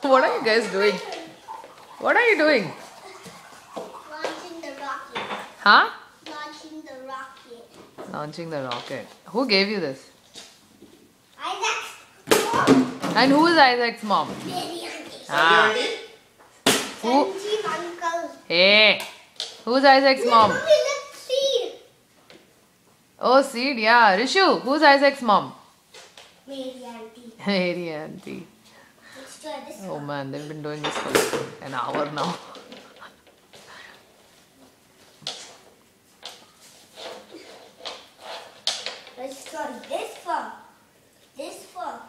What are you guys doing? What are you doing? Launching the rocket. Huh? Launching the rocket. Launching the rocket. Who gave you this? Isaac's And who is Isaac's mom? baby auntie. Ah. Who? Sanjeev uncle. Hey. Who's Isaac's mom? Mommy, let's see. Oh, Seed, yeah. Rishu, who's Isaac's mom? Baby auntie. Mary auntie. Let's try this Oh one. man, they've been doing this for an hour now. Let's try this one. This one.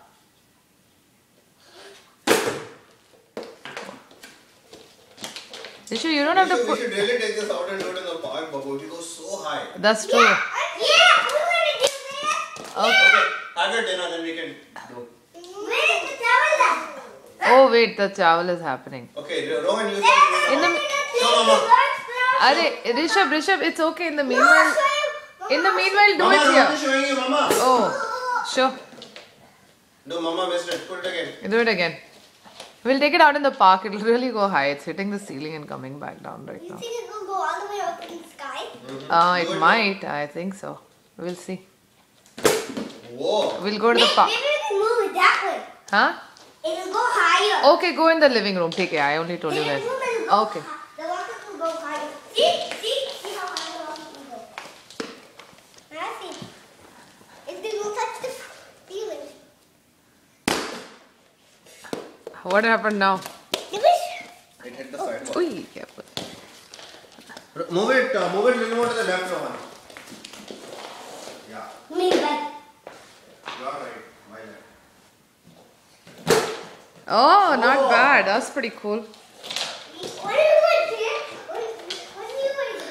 Rishu, you don't have to We put. should really take this out and do it in the park, Babu. It goes so high. That's true. Yeah, we're gonna do this. Okay. Okay, have your dinner, then we can do. Where is the towel? Oh wait, the chawal is happening. Okay, Rohan, you In can the Show Mama. Rishabh, it's okay. In the meanwhile, do Mama, it Rohan here. is showing you, Mama. Oh, sure. No, Mama missed it. Put it again. Do it again. We'll take it out in the park. It'll really go high. It's hitting the ceiling and coming back down right You now. think it will go all the way up in the sky? It might. I think so. We'll see. Whoa. We'll go to the park. Maybe we can move it that way. Huh? It will go higher. Okay, go in the living room. Take it. I only told you Maybe that. it will go Okay. The rocket will go higher. See how high the rocket will go. Now see. If they will touch the ceiling. What happened now? It hit the sidewalk. Oi, careful. Move it a little more to the left, Rohan. Yeah, Me right. you are right. My left. Oh, not Oh. bad. That's pretty cool.